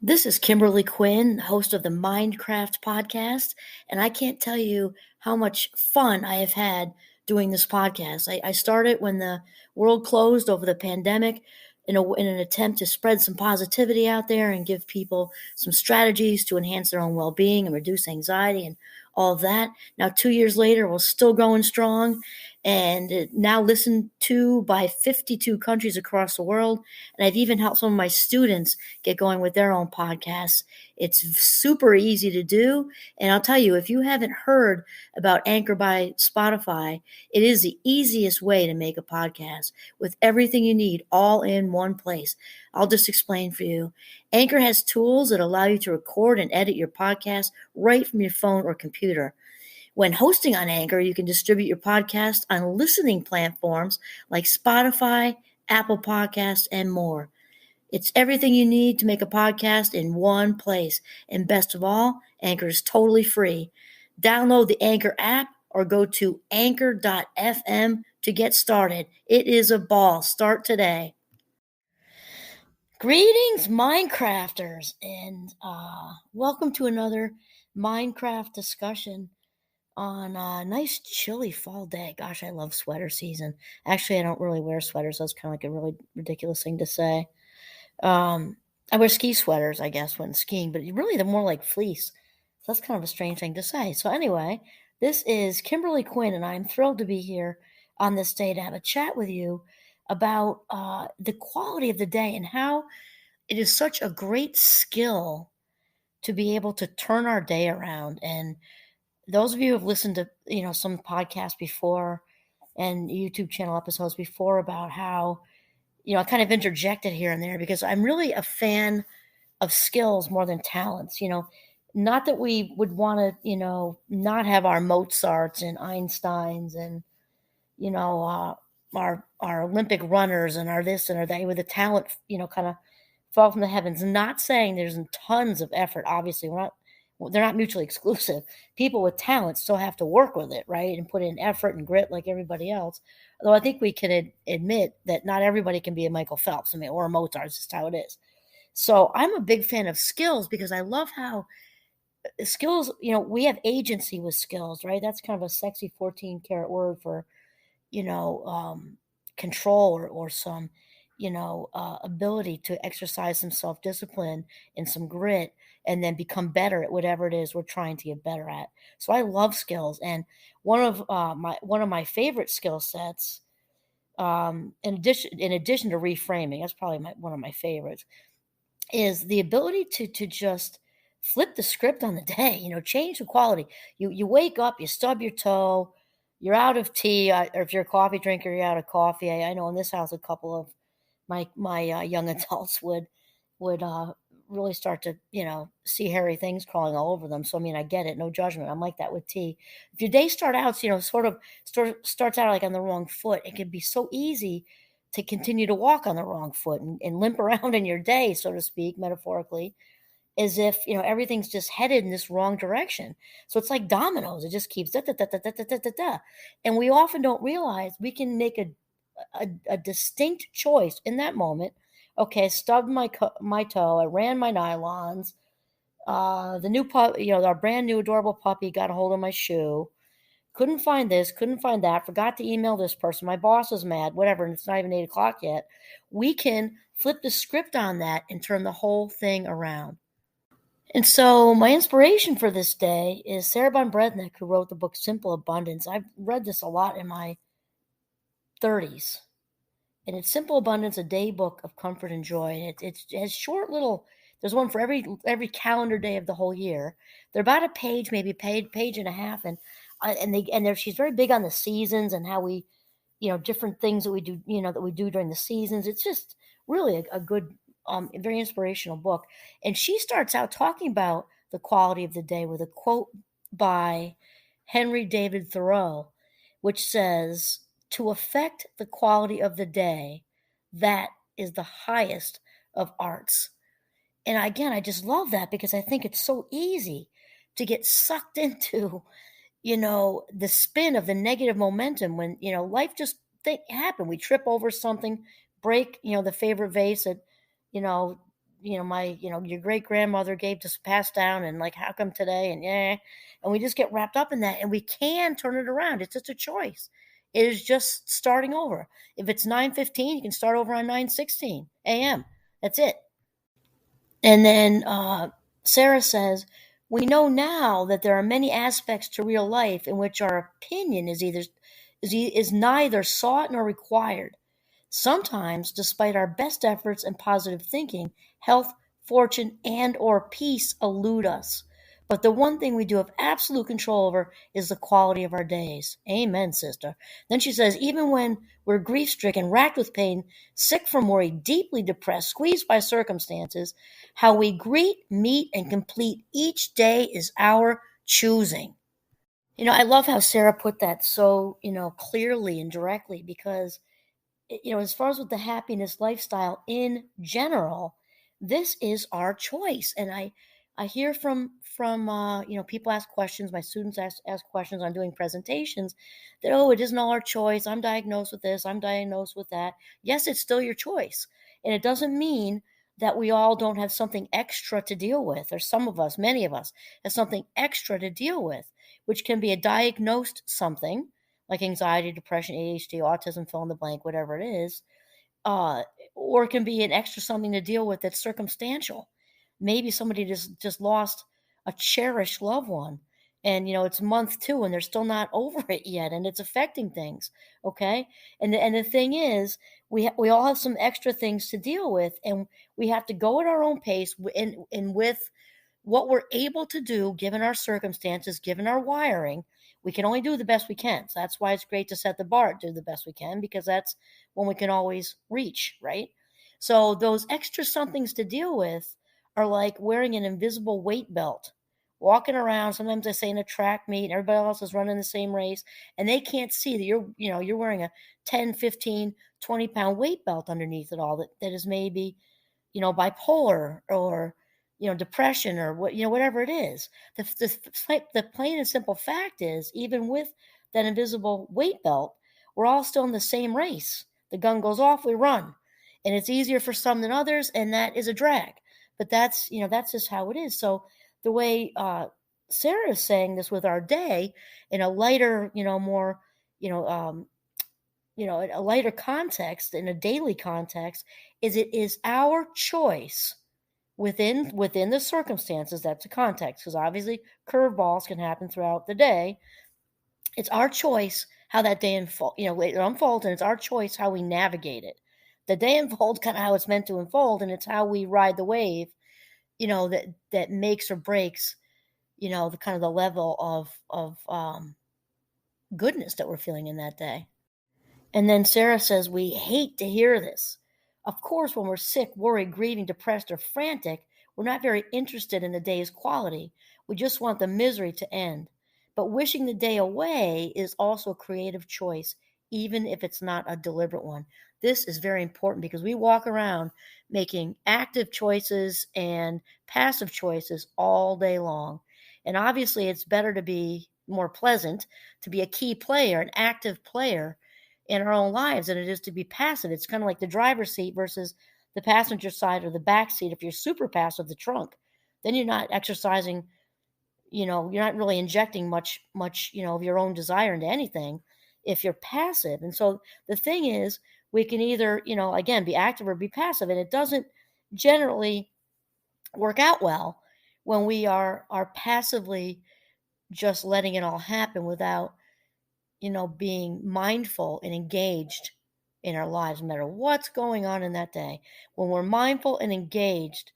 This is Kimberly Quinn, host of the Mindcraft podcast, and I can't tell you how much fun I have had doing this podcast. I started when the world closed over the pandemic in an attempt to spread some positivity out there and give people some strategies to enhance their own well-being and reduce anxiety and all of that. Now, 2 years later, we're still going strong and now listened to by 52 countries across the world. And I've even helped some of my students get going with their own podcasts. It's super easy to do. And I'll tell you, if you haven't heard about Anchor by Spotify, it is the easiest way to make a podcast with everything you need all in one place. I'll just explain for you. Anchor has tools that allow you to record and edit your podcast right from your phone or computer. When hosting on Anchor, you can distribute your podcast on listening platforms like Spotify, Apple Podcasts, and more. It's everything you need to make a podcast in one place. And best of all, Anchor is totally free. Download the Anchor app or go to anchor.fm to get started. It is a ball. Start today. Greetings, Minecrafters, and welcome to another Minecraft discussion on a nice chilly fall day. Gosh, I love sweater season. Actually, I don't really wear sweaters. That's kind of like a really ridiculous thing to say. I wear ski sweaters, I guess, when skiing, but really they're more like fleece. So that's kind of a strange thing to say. So anyway, this is Kimberly Quinn, and I'm thrilled to be here on this day to have a chat with you about the quality of the day and how it is such a great skill to be able to turn our day around. And those of you who have listened to, some podcasts before and YouTube channel episodes before about how, I kind of interjected here and there because I'm really a fan of skills more than talents. Not that we would want to, not have our Mozarts and Einsteins and, our Olympic runners and our this and our that with the talent, kind of fall from the heavens. Not saying there's tons of effort. Obviously, they're not mutually exclusive. People with talent still have to work with it, right? And put in effort and grit like everybody else. Although I think we can admit that not everybody can be a Michael Phelps, or a Mozart. It's just how it is. So I'm a big fan of skills because I love how skills, we have agency with skills, right? That's kind of a sexy 14 karat word for, you know, um, control or some, ability to exercise some self discipline and some grit and then become better at whatever it is we're trying to get better at. So I love skills, and one of my favorite skill sets, in addition to reframing, that's probably one of my favorites, is the ability to just flip the script on the day, change the quality. You wake up, you stub your toe, you're out of tea, or if you're a coffee drinker, you're out of coffee. I know in this house a couple of my young adults would really start to see hairy things crawling all over them. So I mean, I get it, no judgment. I'm like that with tea. If your day starts out like on the wrong foot, it can be so easy to continue to walk on the wrong foot and limp around in your day, so to speak, metaphorically, as if everything's just headed in this wrong direction. So it's like dominoes; it just keeps da da da da da da da da, da. And we often don't realize we can make a distinct choice in that moment. Okay, stubbed my toe. I ran my nylons. The new pup, our brand new adorable puppy got a hold of my shoe. Couldn't find this, couldn't find that, forgot to email this person. My boss is mad, whatever, and it's not even 8 o'clock yet. We can flip the script on that and turn the whole thing around. And so my inspiration for this day is Sarah Von Brednick, who wrote the book Simple Abundance. I've read this a lot in my 30s. And it's Simple Abundance, a day book of comfort and joy. And it has short little, there's one for every calendar day of the whole year. They're about a page, maybe page and a half. She's very big on the seasons and how we, different things that we do, that we do during the seasons. It's just really a good, very inspirational book. And she starts out talking about the quality of the day with a quote by Henry David Thoreau, which says, "To affect the quality of the day, that is the highest of arts." And again, I just love that because I think it's so easy to get sucked into, the spin of the negative momentum when, life just happen. We trip over something, break, the favorite vase that, you know, your great grandmother gave to pass down, and like, how come today? And yeah, and we just get wrapped up in that, and we can turn it around. It's just a choice. It is just starting over. If it's 9:15, you can start over on 9:16 a.m. That's it. And then Sarah says, we know now that there are many aspects to real life in which our opinion is neither sought nor required. Sometimes, despite our best efforts and positive thinking, health, fortune, and or peace elude us. But the one thing we do have absolute control over is the quality of our days. Amen, sister. Then she says, even when we're grief-stricken, racked with pain, sick from worry, deeply depressed, squeezed by circumstances, how we greet, meet, and complete each day is our choosing. I love how Sarah put that so, clearly and directly, because as far as with the happiness lifestyle in general, this is our choice. And I hear from people ask questions. My students ask questions on doing presentations that, oh, it isn't all our choice. I'm diagnosed with this. I'm diagnosed with that. Yes, it's still your choice, and it doesn't mean that we all don't have something extra to deal with, or some of us, many of us, have something extra to deal with, which can be a diagnosed something like anxiety, depression, ADHD, autism, fill in the blank, whatever it is, uh, or it can be an extra something to deal with that's circumstantial. Maybe somebody just lost a cherished loved one, and it's month two, and they're still not over it yet, and it's affecting things. Okay, and the thing is, we all have some extra things to deal with, and we have to go at our own pace, and with what we're able to do, given our circumstances, given our wiring. We can only do the best we can. So that's why it's great to set the bar, do the best we can, because that's when we can always reach, right? So those extra somethings to deal with are like wearing an invisible weight belt, walking around. Sometimes I say in a track meet, and everybody else is running the same race, and they can't see that you're wearing a 10, 15, 20-pound weight belt underneath it all that is maybe bipolar, or depression, or whatever it is. The plain and simple fact is, even with that invisible weight belt, we're all still in the same race. The gun goes off, we run, and it's easier for some than others, and that is a drag. But that's just how it is. So the way Sarah is saying this with our day in a lighter, more, you know, um, a lighter context, in a daily context, is it is our choice within the circumstances. That's the context, because obviously curveballs can happen throughout the day. It's our choice how that day it unfolds, and it's our choice how we navigate it. The day unfolds kind of how it's meant to unfold, and it's how we ride the wave, that makes or breaks, the kind of the level of goodness that we're feeling in that day. And then Sarah says, we hate to hear this. Of course, when we're sick, worried, grieving, depressed, or frantic, we're not very interested in the day's quality. We just want the misery to end. But wishing the day away is also a creative choice, even if it's not a deliberate one. This is very important, because we walk around making active choices and passive choices all day long. And obviously, it's better to be more pleasant, to be a key player, an active player in our own lives, than it is to be passive. It's kind of like the driver's seat versus the passenger side or the back seat. If you're super passive, the trunk, then you're not exercising, you're not really injecting much, of your own desire into anything if you're passive. And so the thing is, we can either, again, be active or be passive. And it doesn't generally work out well when we are passively just letting it all happen without being mindful and engaged in our lives, no matter what's going on in that day. When we're mindful and engaged,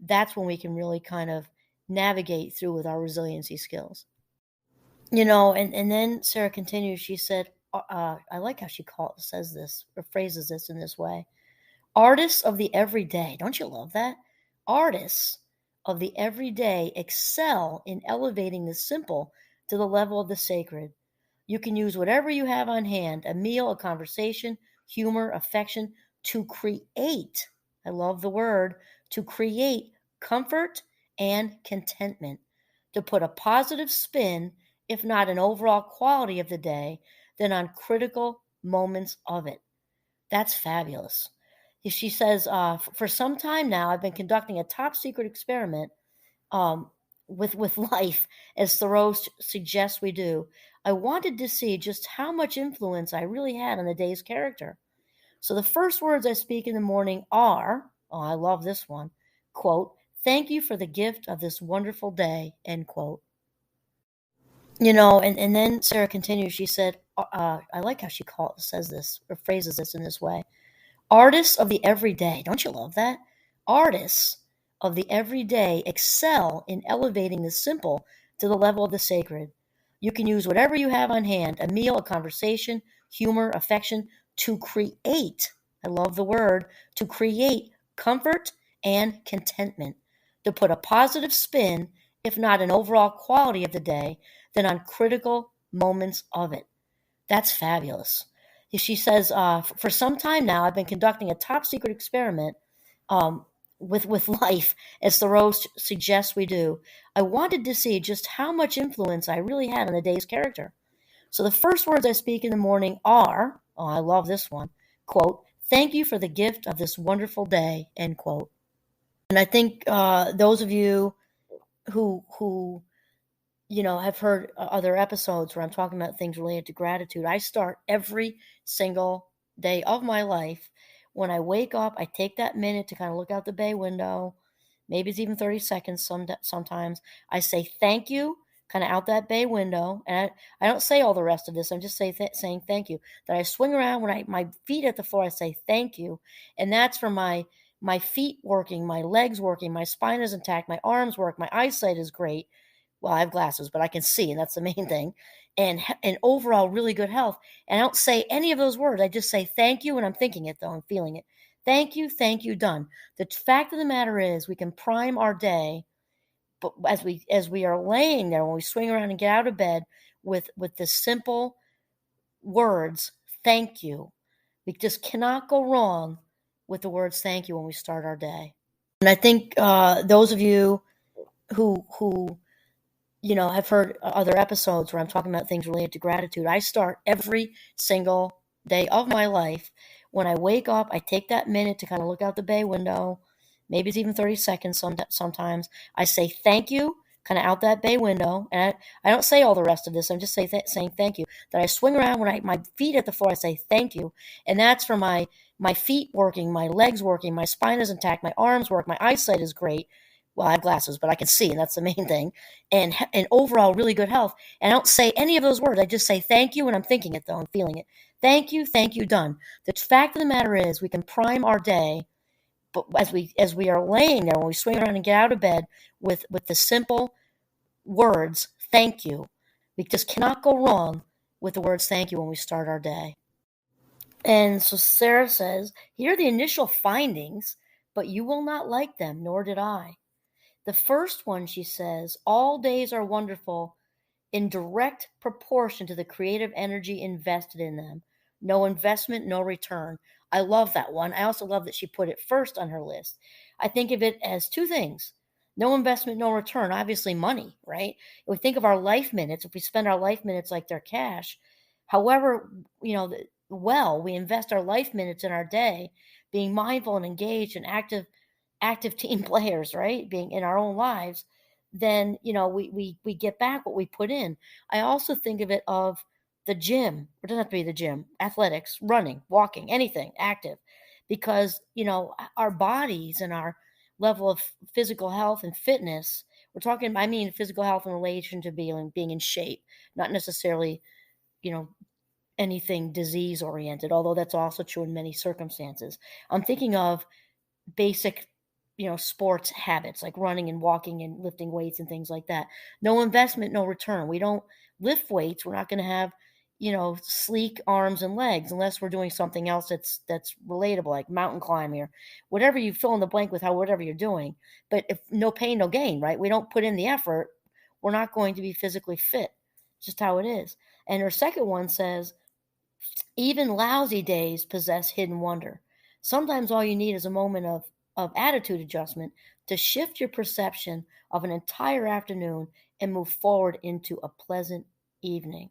that's when we can really kind of navigate through with our resiliency skills. And then Sarah continues, she said, I like how she says this, or phrases this in this way. Artists of the everyday, don't you love that? Artists of the everyday excel in elevating the simple to the level of the sacred. You can use whatever you have on hand, a meal, a conversation, humor, affection, to create. I love the word, to create comfort and contentment, to put a positive spin, if not an overall quality of the day, then on critical moments of it. That's fabulous. She says, for some time now, I've been conducting a top secret experiment um, with life, as Thoreau suggests we do. I wanted to see just how much influence I really had on the day's character. So the first words I speak in the morning are, oh, I love this one, quote, thank you for the gift of this wonderful day, end quote. And then Sarah continues, she said, I like how she says this or phrases this in this way. Artists of the everyday, don't you love that? Artists of the everyday excel in elevating the simple to the level of the sacred. You can use whatever you have on hand, a meal, a conversation, humor, affection, to create, I love the word, to create comfort and contentment, to put a positive spin, if not an overall quality of the day, then on critical moments of it. That's fabulous. She says, for some time now, I've been conducting a top secret experiment um, with life, as Thoreau suggests we do. I wanted to see just how much influence I really had on the day's character. So the first words I speak in the morning are, oh, I love this one, quote, thank you for the gift of this wonderful day, end quote. And I think those of you who have heard other episodes where I'm talking about things related to gratitude. I start every single day of my life. When I wake up, I take that minute to kind of look out the bay window. Maybe it's even 30 seconds sometimes. I say thank you, kind of out that bay window. And I don't say all the rest of this. I'm just saying thank you. That I swing around when my feet hit the floor, I say thank you. And that's for my feet working, my legs working, my spine is intact, my arms work, my eyesight is great. Well, I have glasses, but I can see, and that's the main thing. And overall, really good health. And I don't say any of those words. I just say thank you, and I'm thinking it, though. I'm feeling it. Thank you, done. The fact of the matter is, we can prime our day, but as we are laying there, when we swing around and get out of bed with the simple words, thank you. We just cannot go wrong with the words thank you when we start our day. And I think those of you who have heard other episodes where I'm talking about things related to gratitude. I start every single day of my life. When I wake up, I take that minute to kind of look out the bay window. Maybe it's even 30 seconds sometimes. I say thank you, kind of out that bay window. And I don't say all the rest of this. I'm just saying thank you. That I swing around when my feet hit the floor, I say thank you. And that's for my feet working, my legs working, my spine is intact, my arms work, my eyesight is great. Well, I have glasses, but I can see, and that's the main thing. And overall, really good health. And I don't say any of those words. I just say thank you, and I'm thinking it, though. I'm feeling it. Thank you, done. The fact of the matter is, we can prime our day, but as we are laying there, when we swing around and get out of bed with the simple words, thank you. We just cannot go wrong with the words thank you when we start our day. And so Sarah says, here are the initial findings, but you will not like them, nor did I. The first one, she says, all days are wonderful in direct proportion to the creative energy invested in them. No investment, no return. I love that one. I also love that she put it first on her list. I think of it as two things. No investment, no return. Obviously, money, right? If we think of our life minutes, if we spend our life minutes like they're cash, however, we invest our life minutes in our day, being mindful and engaged and active team players, right? Being in our own lives, then we get back what we put in. I also think of it of the gym. It doesn't have to be the gym, athletics, running, walking, anything active, because our bodies and our level of physical health and fitness. I mean physical health in relation to being in shape, not necessarily anything disease oriented, although that's also true in many circumstances. I'm thinking of basic sports habits like running and walking and lifting weights and things like that. No investment, no return. We don't lift weights. We're not going to have sleek arms and legs unless we're doing something else that's relatable, like mountain climbing or whatever. You fill in the blank with whatever you're doing. But if no pain, no gain, right? We don't put in the effort, we're not going to be physically fit. It's just how it is. And her second one says, even lousy days possess hidden wonder. Sometimes all you need is a moment of attitude adjustment to shift your perception of an entire afternoon and move forward into a pleasant evening.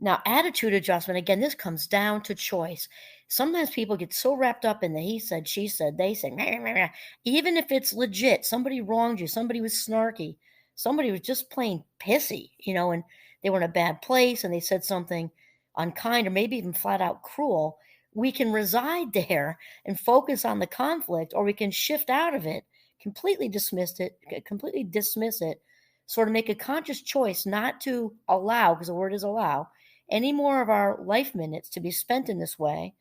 Now, attitude adjustment, again, this comes down to choice. Sometimes people get so wrapped up in the he said, she said, they said, meh, meh, meh. Even if it's legit, somebody wronged you, somebody was snarky, somebody was just plain pissy, and they were in a bad place and they said something unkind or maybe even flat out cruel. We can reside there and focus on the conflict, or we can shift out of it, completely dismiss it, sort of make a conscious choice not to allow, because the word is allow, any more of our life minutes to be spent in this way,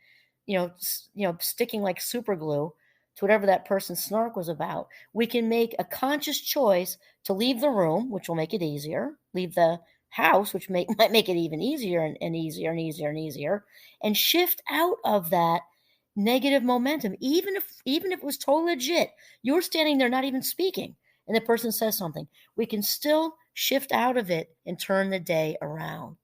sticking like super glue to whatever that person's snark was about. We can make a conscious choice to leave the room, which will make it easier, leave the house, which might make it even easier and easier and easier and easier, and shift out of that negative momentum. Even if it was totally legit, you're standing there not even speaking, and the person says something, we can still shift out of it and turn the day around.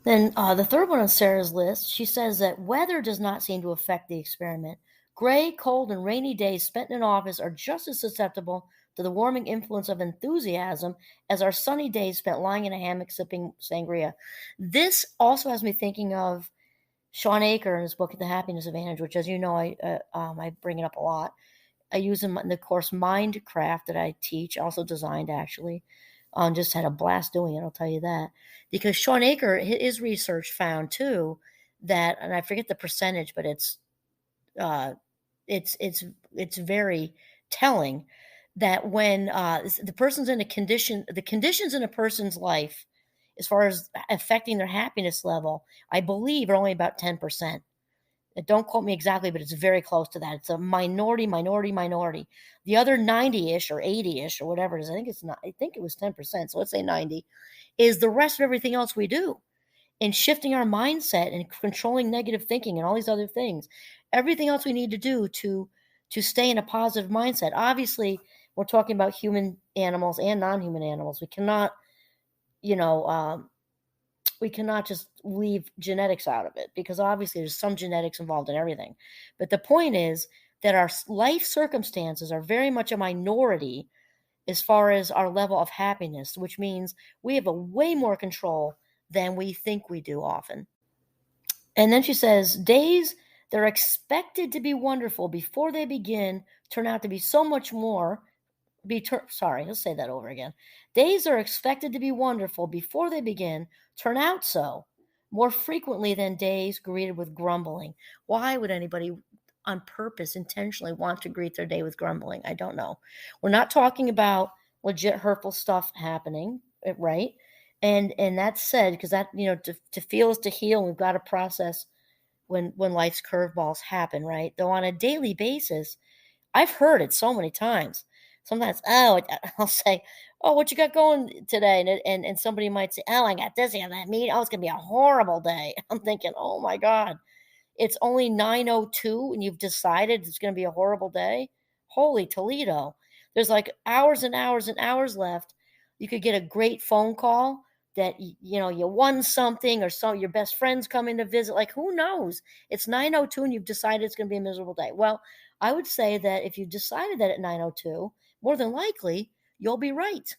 Then the third one on Sarah's list, she says that weather does not seem to affect the experiment. Gray, cold, and rainy days spent in an office are just as susceptible to the warming influence of enthusiasm as our sunny days spent lying in a hammock sipping sangria. This also has me thinking of Sean Aker in his book, The Happiness Advantage, which, as you know, I bring it up a lot. I use them in the course Mindcraft that I teach, also designed actually. Just had a blast doing it, I'll tell you that. Because Sean Aker, his research found too that, and I forget the percentage, but it's very telling that when the person's in a condition, the conditions in a person's life, as far as affecting their happiness level, I believe are only about 10%. Don't quote me exactly, but it's very close to that. It's a minority. The other 90-ish or 80-ish or whatever it is, I think it was 10%, so let's say 90, is the rest of everything else we do. And shifting our mindset and controlling negative thinking and all these other things. Everything else we need to do to stay in a positive mindset. Obviously, we're talking about human animals and non-human animals. We cannot, we cannot just leave genetics out of it, because obviously there's some genetics involved in everything. But the point is that our life circumstances are very much a minority as far as our level of happiness, which means we have a way more control than we think we do often. And then she says, days that are expected to be wonderful before they begin turn out to be so much more. Let's say that over again. Days are expected to be wonderful before they begin turn out so more frequently than days greeted with grumbling. Why would anybody on purpose intentionally want to greet their day with grumbling? I don't know. We're not talking about legit hurtful stuff happening, right? And that said, because that, to feel is to heal. We've got to process when life's curveballs happen, right? Though on a daily basis, I've heard it so many times. Sometimes, I'll say, oh, what you got going today? And somebody might say, oh, I got this, I got that meeting. Oh, it's going to be a horrible day. I'm thinking, oh my God, it's only 9:02 and you've decided it's going to be a horrible day. Holy Toledo. There's like hours and hours and hours left. You could get a great phone call that, you won something, or your best friend's coming to visit. Like, who knows? It's 9:02 and you've decided it's going to be a miserable day. Well, I would say that if you decided that at 9:02, more than likely, you'll be right.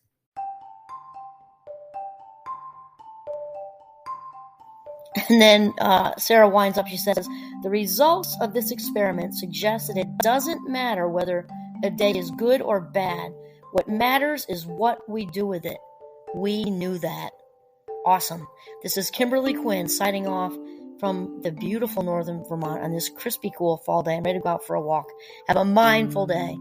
And then Sarah winds up, she says, the results of this experiment suggest that it doesn't matter whether a day is good or bad. What matters is what we do with it. We knew that. Awesome. This is Kimberly Quinn signing off from the beautiful northern Vermont on this crispy, cool fall day. I'm ready to go out for a walk. Have a mindful day.